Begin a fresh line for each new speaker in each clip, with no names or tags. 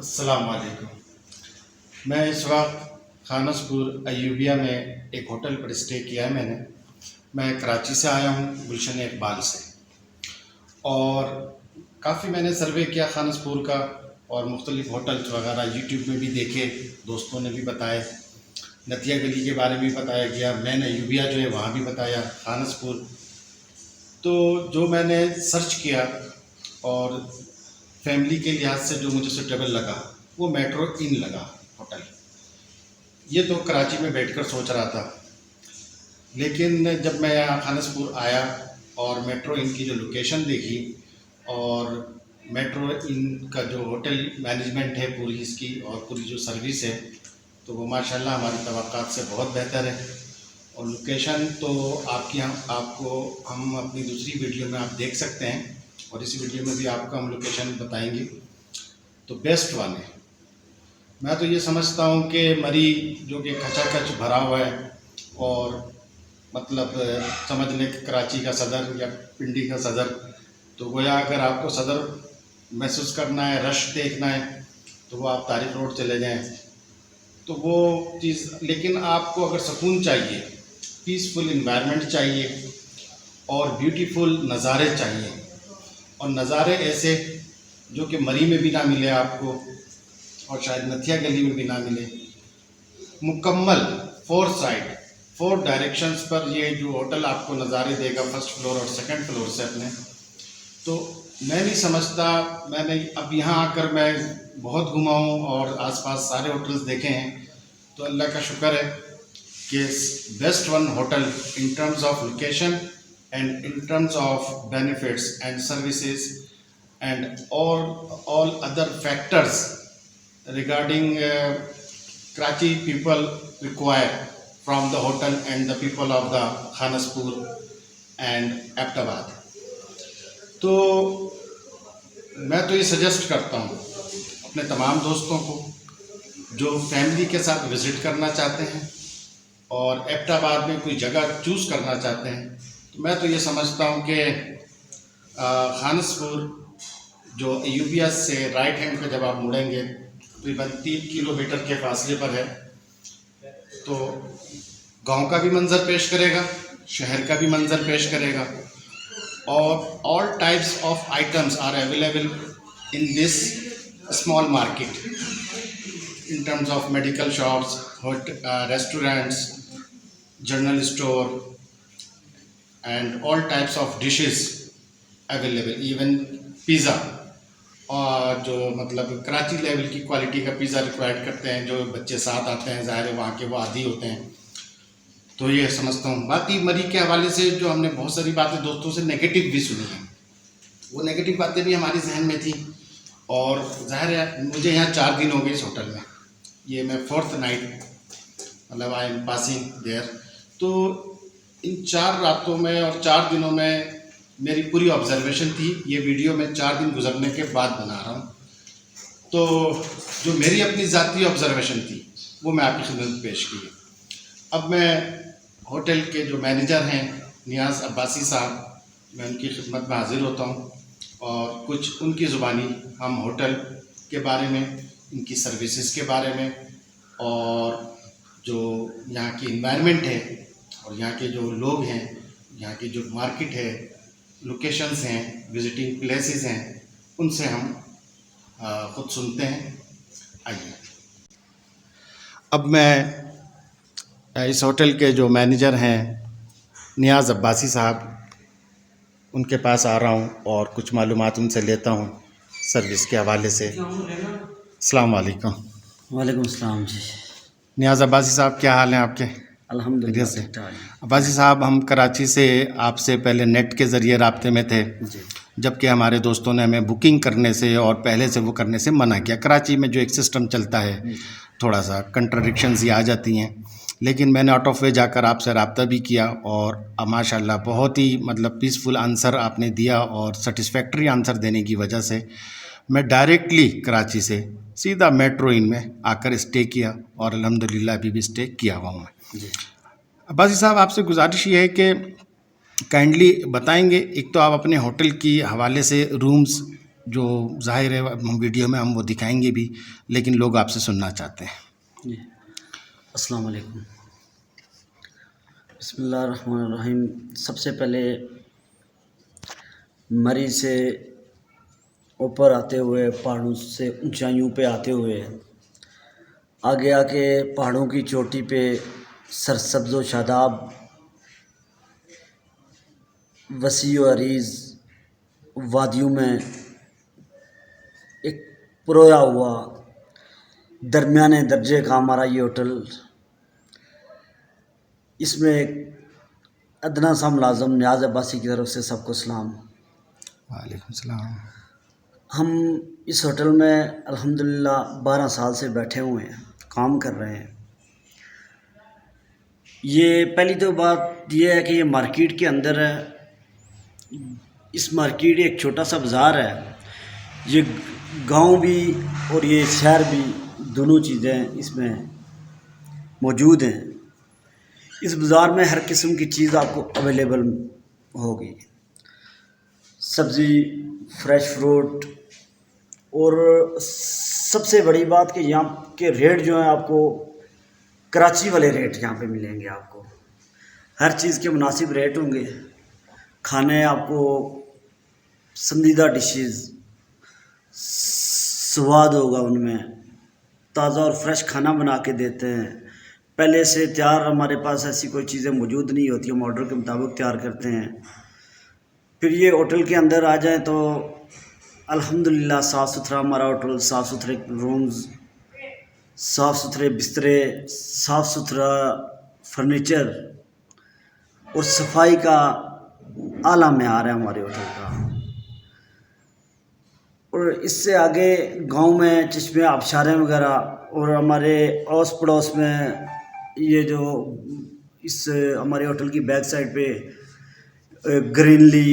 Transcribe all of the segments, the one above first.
अस्सलाम वालेकुम। मैं इस वक्त खानसपुर अयूबिया में एक होटल पर स्टे किया है मैंने। मैं कराची से आया हूँ, गुलशन इकबाल से। और काफ़ी मैंने सर्वे किया खानसपुर का और मुख्तलिफ़ होटल्स वगैरह यूट्यूब में भी देखे, दोस्तों ने भी बताए, नतिया गली के बारे में भी बताया गया, मैंने अयूबिया जो है वहाँ भी बताया, खानसपुर। तो जो मैंने सर्च किया और फैमिली के लिहाज से जो मुझे सूटेबल लगा वो मेट्रो इन लगा होटल। ये तो कराची में बैठकर सोच रहा था, लेकिन जब मैं यहाँ खानसपुर आया और मेट्रो इन की जो लोकेशन देखी और मेट्रो इन का जो होटल मैनेजमेंट है पूरी इसकी और पूरी जो सर्विस है, तो वो माशाल्लाह हमारी तवक्कात से बहुत बेहतर है। और लोकेशन तो आपको हम अपनी दूसरी वीडियो में आप देख सकते हैं और इस वीडियो में भी आपको हम लोकेशन बताएंगे। तो बेस्ट वन है। मैं तो ये समझता हूँ कि मरी जो कि खचाखच भरा हुआ है और मतलब समझ लें कि कराची का सदर या पिंडी का सदर, तो गोया अगर आपको सदर महसूस करना है, रश देखना है, तो वो आप तारिक रोड चले जाएं, तो वो चीज़। लेकिन आपको अगर सुकून चाहिए, पीसफुल इन्वायरमेंट चाहिए और ब्यूटीफुल नज़ारे चाहिए, और नज़ारे ऐसे जो कि मरी में भी ना मिले आपको और शायद नथिया गली में भी ना मिले, मुकम्मल 4 डायरेक्शंस पर ये जो होटल आपको नज़ारे देगा, फर्स्ट फ्लोर और सेकंड फ्लोर से अपने। तो मैं नहीं समझता, मैंने अब यहाँ आकर मैं बहुत घुमा हूँ और आसपास सारे होटल्स देखे हैं, तो अल्लाह का शुक्र है कि best one hotel in terms of location and in terms of benefits and services and all other factors regarding Karachi people require from the hotel and the people of the Khanapur and Abbottabad। तो मैं तो ये suggest करता हूँ अपने तमाम दोस्तों को जो फैमिली के साथ विज़िट करना चाहते हैं और एबटाबाद में कोई जगह चूज़ करना चाहते हैं, तो मैं तो ये समझता हूँ कि खानसपुर जो अयूबिया से राइट हैंड पे जब आप मुड़ेंगे तकरीबन 3 किलोमीटर के फासले पर है। तो गांव का भी मंजर पेश करेगा, शहर का भी मंजर पेश करेगा, और all types of items are available in this small market in terms of medical shops, restaurants, general store and all types of dishes available, even pizza। और जो मतलब कराची लेवल की क्वालिटी का पिज़्ज़ा रिक्वायर्ड करते हैं, जो बच्चे साथ आते हैं, ज़ाहिर है वहाँ के वो आदी होते हैं। तो ये समझता हूँ। बाकी मरी के हवाले से जो हमने बहुत सारी बातें दोस्तों से नेगेटिव भी सुनी हैं, वो नेगेटिव बातें भी हमारे जहन में थी। और ज़ाहिर है मुझे यहाँ 4 दिन हो गए इस होटल में, ये मैं 4th नाइट मतलब आई एम पासिंग देयर। तो इन 4 रातों में और 4 दिनों में मेरी पूरी ऑब्जर्वेशन थी। ये वीडियो मैं 4 दिन गुजरने के बाद बना रहा हूँ। तो जो मेरी अपनी ज़ाती ऑब्जर्वेशन थी वो मैं आपकी खिदमत में पेश की। अब मैं होटल के जो मैनेजर हैं नियाज़ अब्बासी साहब, मैं उनकी खिदमत में हाजिर होता हूँ और कुछ उनकी ज़ुबानी हम होटल के बारे में, इनकी सर्विसेज के बारे में और जो यहाँ की इन्वायरमेंट है और यहाँ के जो लोग हैं, यहाँ की जो मार्केट है, लोकेशंस हैं, विजिटिंग प्लेसेस हैं, उनसे हम खुद सुनते हैं। आइए, अब मैं इस होटल के जो मैनेजर हैं नियाज़ अब्बासी साहब, उनके पास आ रहा हूँ और कुछ मालूमात उनसे लेता हूँ सर्विस के हवाले से। अस्सलाम वालेकुम।
वालेकुम अस्सलाम जी।
नियाज़ अब्बासी साहब, क्या हाल हैं आपके?
अल्हम्दुलिल्लाह
से
ठीक ठाक।
अब्बासी साहब, हम कराची से आपसे पहले नेट के ज़रिए राब्ते में थे, जबकि हमारे दोस्तों ने हमें बुकिंग करने से और पहले से वो करने से मना किया। कराची में जो एक सिस्टम चलता है, थोड़ा सा कंट्राडिक्शंस ये आ जाती हैं, लेकिन मैंने आउट ऑफ वे जाकर आपसे रब्ता भी किया और माशाल्लाह बहुत ही मतलब पीसफुल आंसर आपने दिया और सेटिस्फैक्ट्री आंसर देने की वजह से मैं डायरेक्टली कराची से सीधा मेट्रो इन में आकर स्टे किया और अल्हम्दुलिल्लाह अभी भी स्टे किया हुआ हूँ मैं। अब्बासी साहब, आपसे गुजारिश ये है कि काइंडली बताएंगे, एक तो आप अपने होटल की हवाले से रूम्स जो ज़ाहिर है हम वीडियो में हम वो दिखाएंगे भी, लेकिन लोग आपसे सुनना चाहते हैं।
जी, अस्सलाम वालेकुम। बिस्मिल्लाहिर्रहमानिर्रहीम। सबसे पहले मरी से ऊपर आते हुए, पहाड़ों से ऊंचाइयों पे आते हुए, आगे आके पहाड़ों की चोटी पे सरसब्ज़ व शादाब वसी व अरीज़ वादियों में एक पुरोया हुआ दरमियाने दर्जे का हमारा ये होटल। इसमें एक अदना सा मुलाज़म नियाज़ अब्बासी की तरफ से सबको सलाम।
वालेकुम सलाम।
हम इस होटल में अल्हम्दुलिल्लाह 12 साल से बैठे हुए हैं, काम कर रहे हैं। ये पहली तो बात ये है कि ये मार्केट के अंदर है। इस मार्केट एक छोटा सा बाज़ार है। ये गांव भी और ये शहर भी, दोनों चीज़ें इसमें मौजूद हैं। इस बाज़ार में हर किस्म की चीज़ आपको अवेलेबल होगी। सब्ज़ी, फ्रेश फ्रूट, और सबसे बड़ी बात कि यहाँ के रेट जो हैं आपको कराची वाले रेट यहाँ पे मिलेंगे। आपको हर चीज़ के मुनासिब रेट होंगे। खाने आपको पसंदीदा डिशेज़, स्वाद होगा उनमें, ताज़ा और फ्रेश खाना बना के देते हैं। पहले से तैयार हमारे पास ऐसी कोई चीज़ें मौजूद नहीं होती, हम ऑर्डर के मुताबिक तैयार करते हैं। फिर ये होटल के अंदर आ जाएं तो अल्हम्दुलिल्लाह साफ़ सुथरा हमारा होटल, साफ़ सुथरे रूम्स, साफ़ सुथरे बिस्तरे, साफ़ सुथरा फर्नीचर और सफाई का आला मेयार है हमारे होटल का। और इससे आगे गांव में चश्मे आबशारें वगैरह, और हमारे आस पड़ोस में ये जो इस हमारे होटल की बैक साइड पे ग्रीनरी,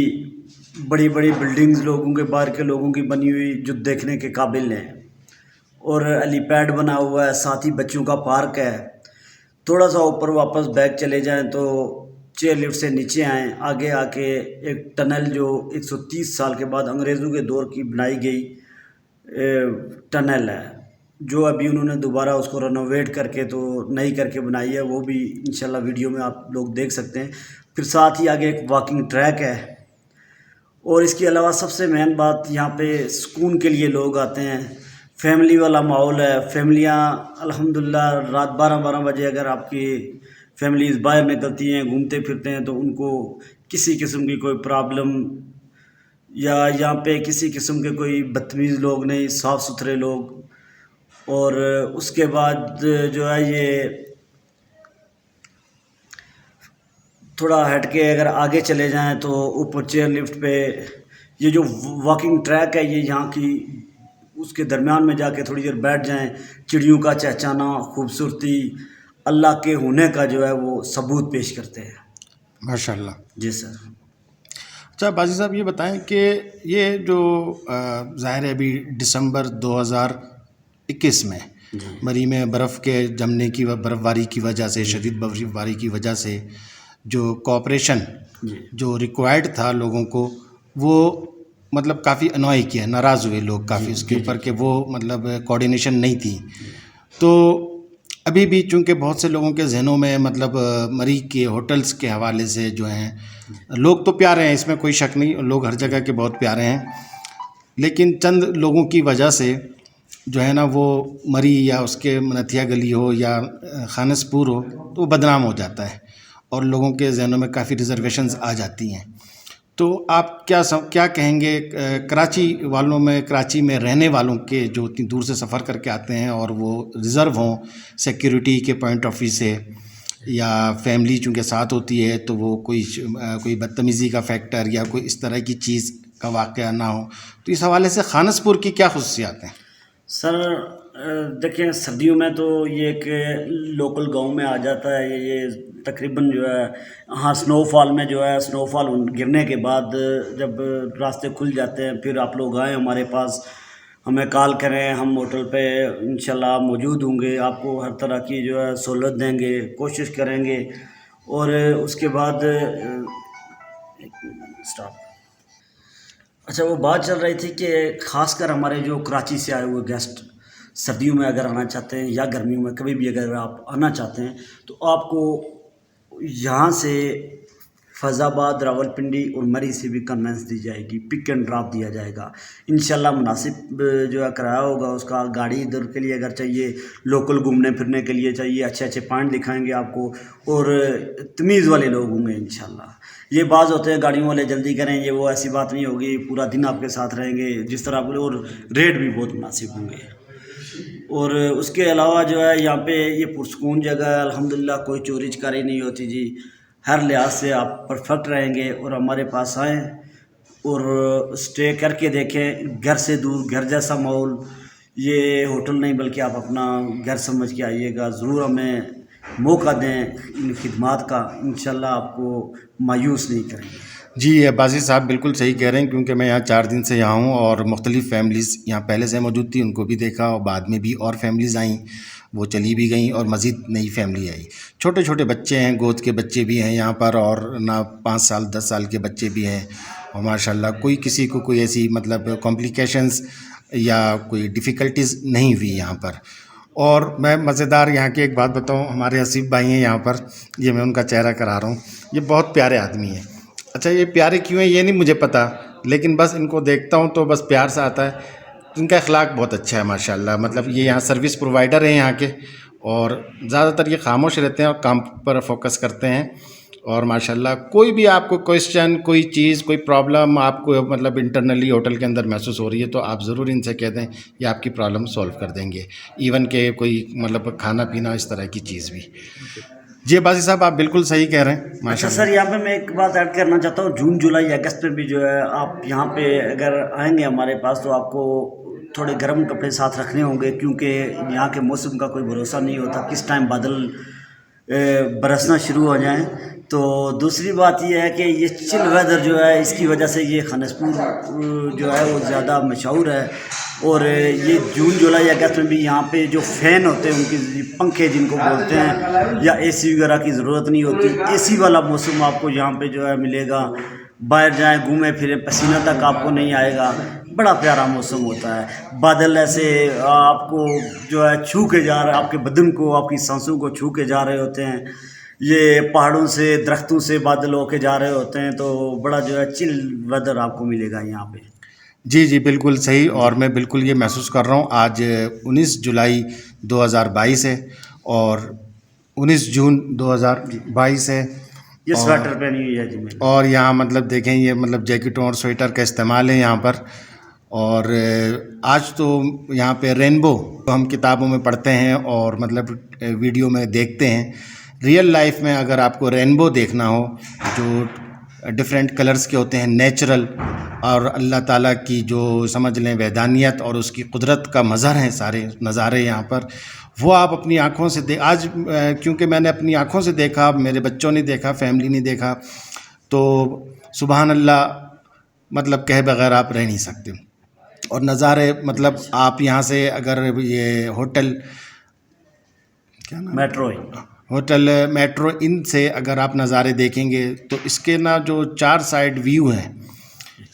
बड़ी बड़ी बिल्डिंग्स लोगों के, बाहर के लोगों की बनी हुई, जो देखने के काबिल हैं। और हेलीपैड बना हुआ है, साथ ही बच्चों का पार्क है। थोड़ा सा ऊपर वापस बैक चले जाएं तो चेयर लिफ्ट से नीचे आएँ, आगे आके एक टनल जो 130 साल के बाद अंग्रेज़ों के दौर की बनाई गई टनल है, जो अभी उन्होंने दोबारा उसको रेनोवेट करके तो नई करके बनाई है। वो भी इंशाल्लाह वीडियो में आप लोग देख सकते हैं। फिर साथ ही आगे एक वॉकिंग ट्रैक है। और इसके अलावा सबसे मेन बात, यहाँ पे सुकून के लिए लोग आते हैं। फैमिली वाला माहौल है। फैमिलियाँ अल्हम्दुलिल्लाह रात 12-12 बजे अगर आपकी फैमिलीज़ बाहर निकलती हैं, घूमते फिरते हैं, तो उनको किसी किस्म की कोई प्रॉब्लम या यहाँ पे किसी किस्म के कोई बदतमीज़ लोग नहीं, साफ़ सुथरे लोग। और उसके बाद जो है ये थोड़ा हट के अगर आगे चले जाएं तो ऊपर चेयर लिफ्ट पे ये जो वॉकिंग ट्रैक है, ये यहाँ की उसके दरमियान में जाके थोड़ी देर बैठ जाएं, चिड़ियों का चहचहाना, खूबसूरती, अल्लाह के होने का जो है वो सबूत पेश करते हैं।
माशाल्लाह।
जी सर।
अच्छा बाजी साहब, ये बताएं कि ये जो ज़ाहिर है अभी दिसंबर 2021 में
जी
मरी में बर्फ़ के जमने की बर्फ़बारी की वजह से, शदीद बर्फ़बारी की वजह से जो कोऑपरेशन
जी
जो रिक्वायर्ड था लोगों को, वो मतलब काफ़ी अनॉय किया, नाराज़ हुए लोग काफ़ी उसके ऊपर कि वो मतलब कोऑर्डिनेशन नहीं थी। तो अभी भी चूँकि बहुत से लोगों के जहनों में मतलब मरी के होटल्स के हवाले से जो हैं, लोग तो प्यारे हैं, इसमें कोई शक नहीं, लोग हर जगह के बहुत प्यारे हैं, लेकिन चंद लोगों की वजह से जो है ना वो मरी या उसके मनथिया गली हो या खानसपुर हो तो वो बदनाम हो जाता है और लोगों के जहनों में काफ़ी रिजर्वेशंस आ जाती हैं। तो आप क्या कहेंगे कराची वालों में, कराची में रहने वालों के जो इतनी दूर से सफ़र करके आते हैं और वो रिज़र्व हों सिक्योरिटी के पॉइंट ऑफ व्यू से, या फैमिली चूँकि साथ होती है तो वो कोई बदतमीज़ी का फैक्टर या कोई इस तरह की चीज़ का वाक़या ना हो, तो इस हवाले से खानसपुर की क्या ख़ुसूसियात हैं?
सर देखिए, सर्दियों में तो ये एक लोकल गांव में आ जाता है। ये तकरीबन जो है, हाँ, स्नोफॉल में जो है, स्नोफॉल गिरने के बाद जब रास्ते खुल जाते हैं, फिर आप लोग आएँ हमारे पास, हमें कॉल करें, हम होटल पे इंशाल्लाह मौजूद होंगे, आपको हर तरह की जो है सहूलत देंगे, कोशिश करेंगे। और उसके बाद स्टॉप। अच्छा, वो बात चल रही थी कि खासकर हमारे जो कराची से आए हुए गेस्ट सर्दियों में अगर आना चाहते हैं या गर्मियों में कभी भी अगर आप आना चाहते हैं तो आपको यहाँ से फैज़ाबाद, रावलपिंडी और मरी से भी कन्वेंस दी जाएगी, पिक एंड ड्रॉप दिया जाएगा इंशाल्लाह। मुनासिब जो है किराया होगा उसका। गाड़ी इधर के लिए अगर चाहिए, लोकल घूमने फिरने के लिए चाहिए, अच्छे अच्छे पॉइंट दिखाएंगे आपको और तमीज़ वाले लोग होंगे इंशाल्लाह। ये बाज़ होते हैं गाड़ियों वाले जल्दी करेंगे, वो ऐसी बात नहीं होगी, पूरा दिन आपके साथ रहेंगे जिस तरह आप, और रेट भी बहुत मुनासिब होंगे। और उसके अलावा जो है यहाँ पे ये पुरसकून जगह है अल्हम्दुलिल्लाह, कोई चोरी चकारी नहीं होती जी। हर लिहाज से आप परफेक्ट रहेंगे और हमारे पास आएँ और स्टे करके देखें। घर से दूर, घर जैसा माहौल, ये होटल नहीं बल्कि आप अपना घर समझ के आइएगा। ज़रूर हमें मौका दें इन खिदमात का, इंशाल्लाह आपको मायूस नहीं करेंगे।
जी, ये बाज़ी साहब बिल्कुल सही कह रहे हैं, क्योंकि मैं यहाँ 4 दिन से यहाँ हूँ और मुख्तलिफ़ फैमिलीज़ यहाँ पहले से मौजूद थी, उनको भी देखा और बाद में भी और फैमिलीज़ आईं, वो चली भी गईं और मज़ीद नई फैमिली आई। छोटे छोटे बच्चे हैं, गोद के बच्चे भी हैं यहाँ पर, और ना 5 साल 10 साल के बच्चे भी हैं। और माशाल्लाह कोई किसी को कोई ऐसी मतलब कॉम्प्लिकेशंस या कोई डिफ़िकल्टीज़ नहीं हुई यहाँ पर। और मैं मज़ेदार यहाँ की एक बात बताऊँ, हमारे हसीब भाई हैं यहाँ पर, ये मैं उनका चेहरा करा रहा हूँ। ये बहुत प्यारे आदमी हैं। अच्छा, ये प्यारे क्यों हैं ये नहीं मुझे पता, लेकिन बस इनको देखता हूँ तो बस प्यार सा आता है। इनका अखलाक बहुत अच्छा है माशाल्लाह। मतलब ये यहाँ सर्विस प्रोवाइडर हैं यहाँ के, और ज़्यादातर ये खामोश रहते हैं और काम पर फोकस करते हैं। और माशाल्लाह कोई भी आपको क्वेश्चन, कोई चीज़, कोई प्रॉब्लम आपको मतलब इंटरनली होटल के अंदर महसूस हो रही है तो आप ज़रूर इनसे कह दें, ये आपकी प्रॉब्लम सॉल्व कर देंगे। इवन के कोई मतलब खाना पीना इस तरह की चीज़ भी। जी बाजी साहब, आप बिल्कुल सही कह रहे हैं
अच्छा
माशाल्लाह।
सर, यहाँ पे मैं एक बात ऐड करना चाहता हूँ। जून, जुलाई, अगस्त में भी जो है आप यहाँ पे अगर आएंगे हमारे पास तो आपको थोड़े गर्म कपड़े साथ रखने होंगे, क्योंकि यहाँ के मौसम का कोई भरोसा नहीं होता, किस टाइम बादल बरसना शुरू हो जाएं। तो दूसरी बात यह है कि ये चिल वेदर जो है, इसकी वजह से ये खानसपुर जो है वो ज़्यादा मशहूर है। और ये जून, जुलाई, अगस्त में भी यहाँ पे जो फ़ैन होते हैं, उनके पंखे जिनको बोलते हैं, या एसी वगैरह की ज़रूरत नहीं होती। एसी वाला मौसम आपको यहाँ पे जो है मिलेगा। बाहर जाएं, घूमें फिरें, पसीना तक आपको नहीं आएगा। बड़ा प्यारा मौसम होता है। बादल ऐसे आपको जो है छू के जा रहे, आपके बदन को, आपकी सांसों को छू के जा रहे होते हैं। ये पहाड़ों से, दरख्तों से बादल होके जा रहे होते हैं, तो बड़ा जो है चिल वेदर आपको मिलेगा यहाँ पे।
जी जी, बिल्कुल सही। और मैं बिल्कुल ये महसूस कर रहा हूँ। आज 19 जुलाई 2022 है और 19 जून 2022 है।
ये स्वेटर पहनी हुई है जी मैंने।
और यहाँ मतलब देखें, ये मतलब जैकेटों और स्वेटर का इस्तेमाल है यहाँ पर। और आज तो यहाँ पे रेनबो तो हम किताबों में पढ़ते हैं और मतलब वीडियो में देखते हैं। रियल लाइफ में अगर आपको रेनबो देखना हो, जो डिफरेंट कलर्स के होते हैं, नेचुरल, और अल्लाह ताला की जो समझ लें वैदानियत और उसकी कुदरत का मज़हर हैं सारे नज़ारे यहाँ पर, वो आप अपनी आँखों से आज क्योंकि मैंने अपनी आँखों से देखा, मेरे बच्चों ने देखा, फैमिली ने देखा, तो सुबहान अल्लाह, मतलब कहे बगैर आप रह नहीं सकते। और नज़ारे मतलब आप यहाँ से अगर ये होटल क्या नाम, मेट्रो इन से अगर आप नज़ारे देखेंगे तो इसके ना जो 4 साइड व्यू हैं,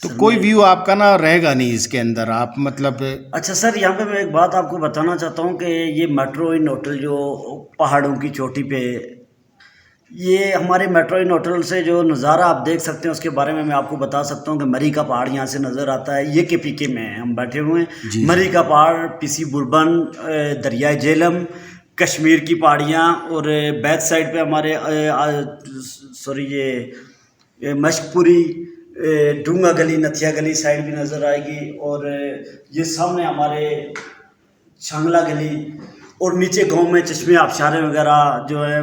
तो कोई व्यू आपका ना रहेगा नहीं इसके अंदर। आप मतलब
अच्छा सर, यहाँ पे मैं एक बात आपको बताना चाहता हूँ कि ये मेट्रो इन होटल जो पहाड़ों की चोटी पे, ये हमारे मेट्रो इन होटल से जो नज़ारा आप देख सकते हैं उसके बारे में मैं आपको बता सकता हूँ कि मरी का पहाड़ यहाँ से नज़र आता है। ये के पीके में हम बैठे हुए हैं। मरी का पहाड़, पीसी बुरबन, दरियाए झेलम, कश्मीर की पहाड़ियाँ, और बैक साइड पे हमारे ये मशकपुरी, डूंगा गली, नथिया गली साइड भी नज़र आएगी। और ये सामने हमारे छांगला गली, और नीचे गांव में चश्मे आबशारें वगैरह जो है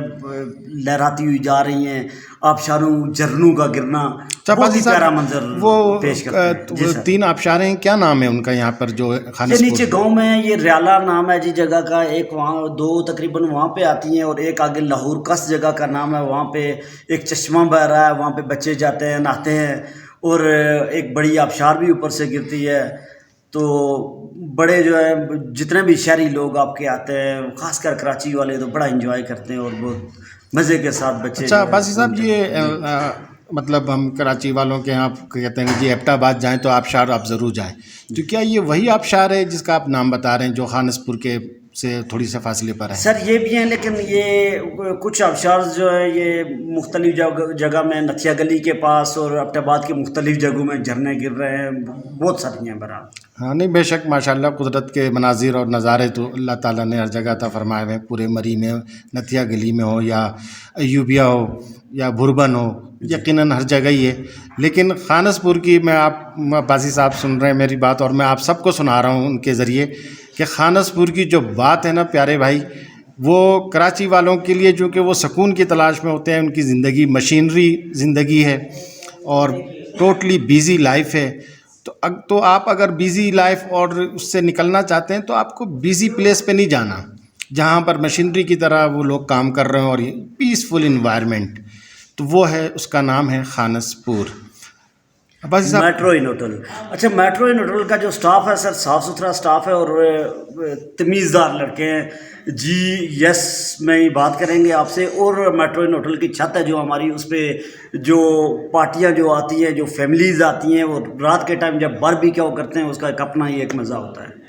लहराती हुई जा रही हैं। आबशारों, झरनों का गिरना, बहुत ही प्यारा मंजर
वो
पेश करते हैं।
वो 3 आबशारें हैं, क्या नाम है उनका यहाँ पर जो खानसपुर?
नीचे गांव में ये रियाला नाम है जी जगह का। एक वहाँ 2 तकरीबन वहाँ पे आती हैं, और एक आगे लाहौर कस जगह का नाम है। वहाँ पे एक चश्मा बह रहा है, वहाँ पे बच्चे जाते हैं, नहाते हैं, और एक बड़ी आबशार भी ऊपर से गिरती है। तो बड़े जो है जितने भी शहरी लोग आपके आते हैं, खासकर कराची वाले, तो बड़ा एंजॉय करते हैं और बहुत मज़े के साथ बच्चे।
अच्छा बासी साहब, ये मतलब हम कराची वालों के यहाँ कहते हैं कि जी एबटाबाद जाएं तो आबशार आप ज़रूर जाएं, तो क्या ये वही आबशार है जिसका आप नाम बता रहे हैं जो खानसपुर के से थोड़ी से फासले पर है?
सर ये भी हैं, लेकिन ये कुछ आबशार जो है ये मुख्तलिफ जगह में, नथिया गली के पास और एबटाबाद के मुख्तलिफ जगहों में झरने गिर रहे हैं, बहुत सारी हैं बहरहाल।
हाँ नहीं, बेशक माशाल्लाह कुदरत के मनाजिर और नज़ारे तो अल्लाह ताला ने हर जगह अता फरमाए हुए हैं। पूरे मरी में, नथिया गली में हो या अयूबिया हो या भुरबन हो, यकीनन हर जगह ही है। लेकिन खानसपुर की बासी साहब सुन रहे हैं मेरी बात, और मैं आप सबको सुना रहा हूँ उनके ज़रिए कि खानसपुर की जो बात है ना प्यारे भाई, वो कराची वालों के लिए जो कि वो सुकून की तलाश में होते हैं, उनकी ज़िंदगी मशीनरी ज़िंदगी है और टोटली बिज़ी लाइफ है। तो आप अगर बिज़ी लाइफ और उससे निकलना चाहते हैं तो आपको बिज़ी प्लेस पे नहीं जाना जहाँ पर मशीनरी की तरह वो लोग काम कर रहे हैं और पीसफुल इन्वायरमेंट, तो वो है, उसका नाम है खानसपुर। बस
मेट्रो इन होटल। अच्छा, मेट्रो इन होटल का जो स्टाफ है सर, साफ़ सुथरा स्टाफ है और तमीज़दार लड़के हैं जी। यस, मैं ही बात करेंगे आपसे। और मेट्रो इन होटल की छत है जो हमारी, उस पर जो पार्टियां जो आती हैं, जो फैमिलीज़ आती हैं, वो रात के टाइम जब बारबेक्यू करते हैं, उसका एक अपना ही एक मज़ा होता है।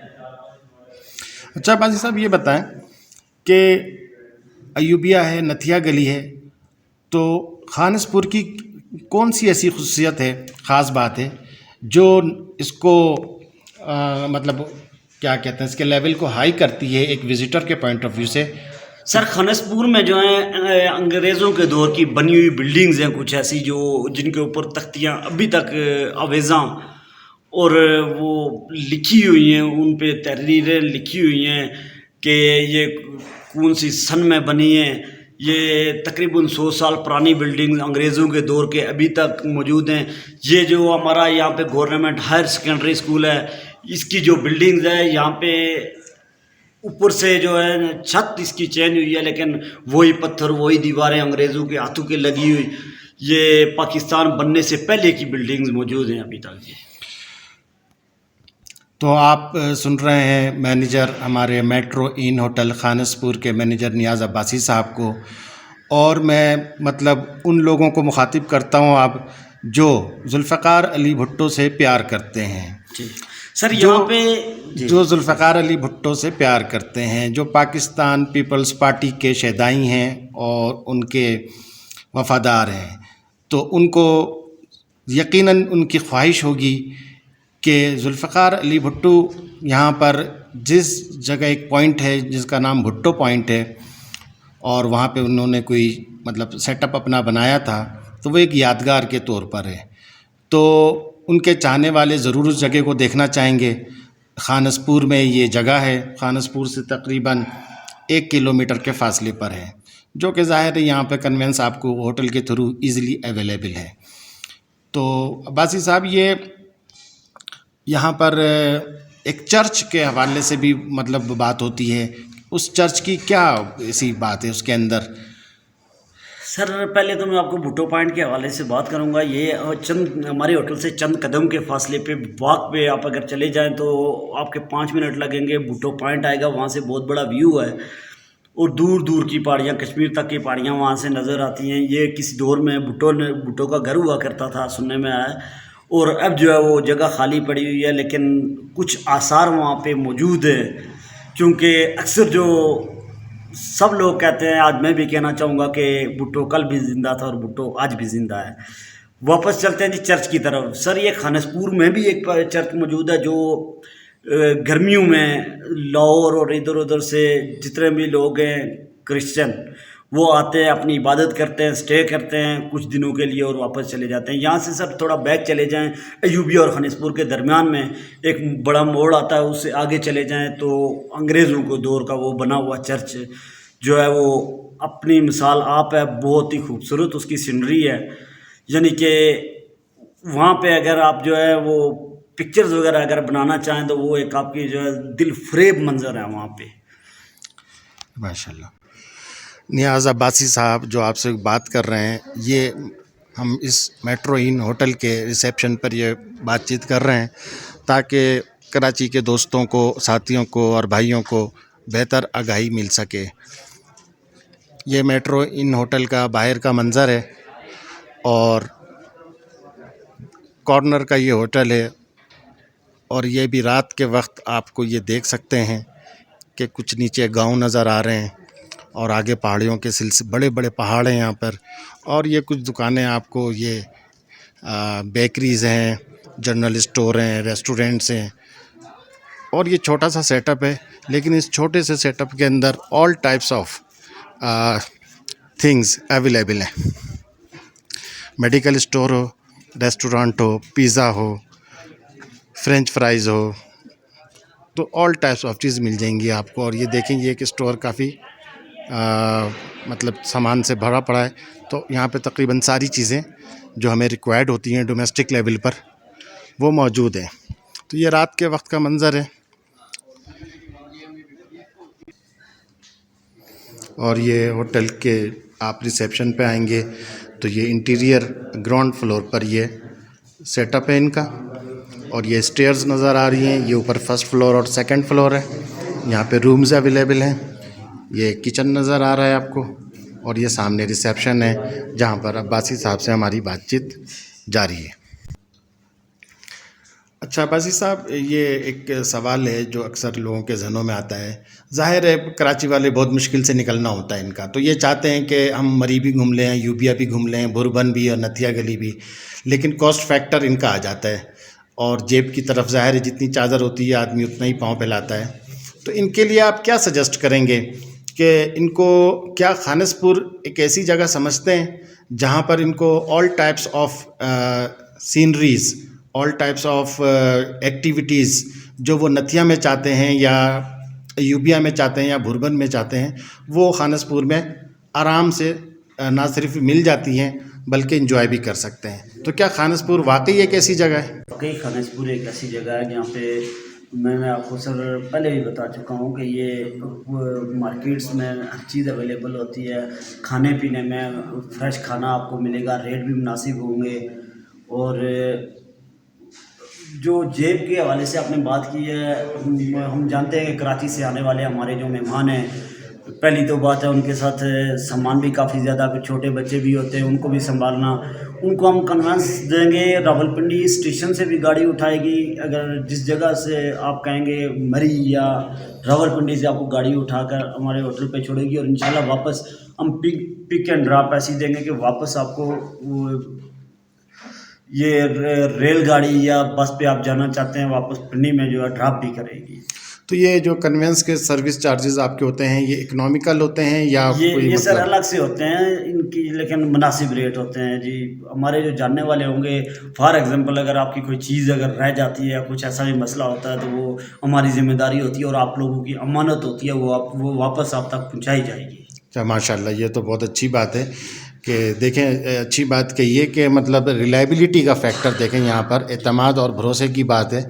अच्छा बाजी साहब ये बताएं कि अयूबिया है, नथिया गली है, तो खानसपुर की कौन सी ऐसी खुसूसियत है, ख़ास बात है जो इसको मतलब क्या कहते हैं, इसके लेवल को हाई करती है एक विज़िटर के पॉइंट ऑफ व्यू से?
सर खानसपुर में जो है अंग्रेज़ों के दौर की बनी हुई बिल्डिंग्स हैं कुछ ऐसी, जो जिनके ऊपर तख्तियाँ अभी तक आवेज़ां और वो लिखी हुई हैं, उन पे तहरीरें लिखी हुई हैं कि ये कौन सी सन में बनी है। ये तकरीबन 100 साल पुरानी बिल्डिंग अंग्रेज़ों के दौर के अभी तक मौजूद हैं। ये जो हमारा यहाँ पे गवर्नमेंट हायर सेकेंडरी स्कूल है, इसकी जो बिल्डिंग्स है यहाँ पे ऊपर से जो है छत इसकी चेंज हुई है, लेकिन वही पत्थर, वही दीवारें अंग्रेज़ों के हाथों के लगी हुई, ये पाकिस्तान बनने से पहले की बिल्डिंग्स मौजूद हैं अभी तक जी।
तो आप सुन रहे हैं मैनेजर हमारे मेट्रो इन होटल खानसपुर के मैनेजर नियाज़ अब्बासी साहब को, और मैं मतलब उन लोगों को मुखातिब करता हूँ आप जो जुल्फ़िकार अली भुट्टो से प्यार करते हैं
जी। सर यहाँ पे
जो जुल्फ़िकार अली भुट्टो से प्यार करते हैं, जो पाकिस्तान पीपल्स पार्टी के शहदाई हैं और उनके वफ़ादार हैं, तो उनको यकीनन उनकी ख्वाहिश होगी कि जुल्फ़िकार अली भुट्टो यहाँ पर जिस जगह एक पॉइंट है जिसका नाम भुट्टो पॉइंट है, और वहाँ पे उन्होंने कोई मतलब सेटअप अपना बनाया था, तो वो एक यादगार के तौर पर है। तो उनके चाहने वाले ज़रूर उस जगह को देखना चाहेंगे। खानसपुर में ये जगह है, खानसपुर से तकरीबन 1 किलोमीटर के फासले पर है, जो कि ज़ाहिर है यहाँ पे कन्वेंस आपको होटल के थ्रू इजीली अवेलेबल है। तो अब्बासी साहब, ये यहाँ पर एक चर्च के हवाले से भी मतलब बात होती है, उस चर्च की क्या ऐसी बात है उसके अंदर?
सर पहले तो मैं आपको भुट्टो पॉइंट के हवाले से बात करूंगा। ये चंद हमारे होटल से चंद कदम के फासले पे वॉक पे आप अगर चले जाएं तो आपके 5 मिनट लगेंगे, भुट्टो पॉइंट आएगा, वहाँ से बहुत बड़ा व्यू है और दूर दूर की पहाड़ियाँ, कश्मीर तक की पहाड़ियाँ वहाँ से नज़र आती हैं। ये किसी दौर में भुट्टो का घर हुआ करता था, सुनने में आया, और अब जो है वो जगह खाली पड़ी हुई है, लेकिन कुछ आसार वहाँ पे मौजूद है। क्योंकि अक्सर जो सब लोग कहते हैं, आज मैं भी कहना चाहूँगा कि भुट्टो कल भी ज़िंदा था और भुट्टो आज भी ज़िंदा है। वापस चलते हैं जी चर्च की तरफ। सर ये खानसपुर में भी एक चर्च मौजूद है जो गर्मियों में लाहौर और इधर उधर से जितने भी लोग हैं क्रिश्चियन, वो आते हैं, अपनी इबादत करते हैं, स्टे करते हैं कुछ दिनों के लिए और वापस चले जाते हैं। यहाँ से सर थोड़ा बैक चले जाएं, अयूबिया और खानसपुर के दरमियान में एक बड़ा मोड़ आता है, उससे आगे चले जाएं तो अंग्रेज़ों को दौर का वो बना हुआ चर्च जो है वो अपनी मिसाल आप है, बहुत ही खूबसूरत उसकी सीनरी है। यानी कि वहाँ पे अगर आप जो है वो पिक्चर्स वगैरह अगर बनाना चाहें तो वो एक आपकी जो है दिल फरेब मंजर है वहाँ पे।
माशाल्लाह। नियाज़ अब्बासी साहब जो आपसे बात कर रहे हैं, ये हम इस मेट्रो इन होटल के रिसेप्शन पर ये बातचीत कर रहे हैं ताकि कराची के दोस्तों को, साथियों को और भाइयों को बेहतर आगाही मिल सके। ये मेट्रो इन होटल का बाहर का मंज़र है और कॉर्नर का ये होटल है और ये भी रात के वक्त आपको ये देख सकते हैं कि कुछ नीचे गांव नज़र आ रहे हैं और आगे पहाड़ियों के सिलसिले, बड़े बड़े पहाड़ हैं यहाँ पर। और ये कुछ दुकानें आपको ये बेकरीज़ हैं, जनरल स्टोर हैं, रेस्टोरेंट्स हैं और ये छोटा सा सेटअप है। लेकिन इस छोटे से सेटअप के अंदर all types of things available हैं। मेडिकल स्टोर हो, रेस्टोरेंट हो, पिज़्ज़ा हो, फ्रेंच फ्राइज़ हो, तो ऑल टाइप्स ऑफ चीज़ मिल जाएंगी आपको। और ये देखेंगे ये कि स्टोर काफ़ी मतलब सामान से भरा पड़ा है। तो यहाँ पे तकरीबन सारी चीज़ें जो हमें रिक्वायर्ड होती हैं डोमेस्टिक लेवल पर वो मौजूद हैं। तो ये रात के वक्त का मंज़र है और ये होटल के आप रिसेप्शन पे आएंगे तो ये इंटीरियर ग्राउंड फ्लोर पर ये सेटअप है इनका। और ये स्टेयर्स नज़र आ रही हैं, ये ऊपर फर्स्ट फ्लोर और सेकंड फ्लोर है। यहाँ पे रूम्स अवेलेबल हैं। ये किचन नज़र आ रहा है आपको और ये सामने रिसेप्शन है जहाँ पर अब्बासी साहब से हमारी बातचीत जारी है। अच्छा अब्बासी साहब, ये एक सवाल है जो अक्सर लोगों के जहनों में आता है। ज़ाहिर है कराची वाले बहुत मुश्किल से निकलना होता है इनका, तो ये चाहते हैं कि हम मरी भी घूम लें, यूबिया भी घूम लें, बुरबन भी और नथिया गली भी, लेकिन कॉस्ट फैक्टर इनका आ जाता है और जेब की तरफ ज़ाहिर है जितनी चादर होती है आदमी उतना ही पाँव फैलाता है। तो इनके लिए आप क्या सजेस्ट करेंगे कि इनको क्या खानसपुर एक ऐसी जगह समझते हैं जहाँ पर इनको all types of sceneries, all types of activities जो वो नथिया में चाहते हैं या यूबिया में चाहते हैं या बुरबन में चाहते हैं, वो खानसपुर में आराम से ना सिर्फ मिल जाती हैं बल्कि इंजॉय भी कर सकते हैं। तो क्या खानसपुर वाकई एक ऐसी जगह है?
वाकई खानसपुर एक ऐसी जगह है जहाँ पे मैं आपको सर पहले भी बता चुका हूँ कि ये मार्केट्स में हर चीज़ अवेलेबल होती है। खाने पीने में फ्रेश खाना आपको मिलेगा, रेट भी मुनासिब होंगे। और जो जेब के हवाले से आपने बात की है, हम जानते हैं कि कराची से आने वाले हमारे जो मेहमान हैं, पहली तो बात है उनके साथ सामान भी काफ़ी ज़्यादा, फिर छोटे बच्चे भी होते हैं उनको भी संभालना। उनको हम कन्वेंस देंगे, रावलपिंडी स्टेशन से भी गाड़ी उठाएगी। अगर जिस जगह से आप कहेंगे मरी या रावलपिंडी से आपको गाड़ी उठाकर हमारे होटल पे छोड़ेगी और इंशाल्लाह वापस हम पिक एंड ड्रॉप ऐसी देंगे कि वापस आपको ये रेलगाड़ी या बस पे आप जाना चाहते हैं वापस पिंडी में जो है ड्रॉप भी करेगी।
तो ये जो कन्वेंस के सर्विस चार्जेस आपके होते हैं ये इकोनॉमिकल होते हैं या
ये
कोई
सर
मतलब?
अलग से होते हैं इनकी, लेकिन मुनासिब रेट होते हैं जी। हमारे जो जानने वाले होंगे, फॉर एग्जांपल अगर आपकी कोई चीज़ अगर रह जाती है या कुछ ऐसा भी मसला होता है तो वो हमारी जिम्मेदारी होती है और आप लोगों की अमानत होती है, वो वापस आप तक पहुँचाई जाएगी।
अच्छा माशाल्लाह, ये तो बहुत अच्छी बात है कि देखें, अच्छी बात कही है कि मतलब रिलायबिलिटी का फैक्टर देखें यहाँ पर, एतमाद और भरोसे की बात है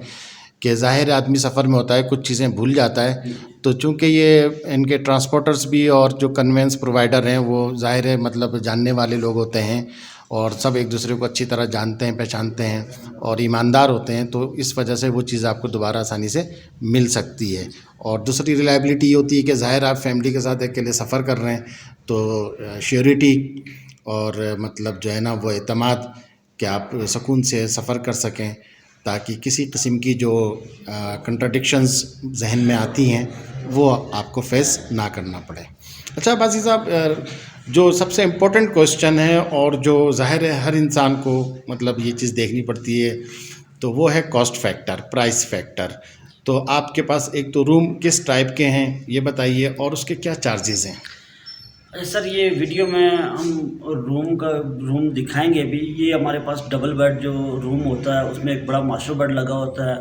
कि ज़ाहिर आदमी सफ़र में होता है कुछ चीज़ें भूल जाता है। तो चूँकि ये इनके ट्रांसपोर्टर्स भी और जो कन्वेंस प्रोवाइडर हैं वो ज़ाहिर है मतलब जानने वाले लोग होते हैं और सब एक दूसरे को अच्छी तरह जानते हैं, पहचानते हैं और ईमानदार होते हैं, तो इस वजह से वो चीज़ आपको दोबारा आसानी से मिल सकती है। और दूसरी रिलायबिलिटी ये होती है कि ज़ाहिर आप फैमिली के साथ अकेले सफ़र कर रहे हैं तो श्योरिटी और मतलब जो है ना वो एतमाद कि आप सुकून से सफ़र कर सकें ताकि किसी किस्म की जो कंट्राडिक्शंस जहन में आती हैं वो आपको फेस ना करना पड़े। अच्छा बाजी साहब, जो सबसे इम्पोर्टेंट क्वेश्चन है और जो ज़ाहिर है हर इंसान को मतलब ये चीज़ देखनी पड़ती है तो वो है कॉस्ट फैक्टर, प्राइस फैक्टर। तो आपके पास एक तो रूम किस टाइप के हैं ये बताइए और उसके क्या चार्जेस हैं?
सर ये वीडियो में हम रूम दिखाएंगे भी। ये हमारे पास डबल बेड जो रूम होता है उसमें एक बड़ा मास्टर बेड लगा होता है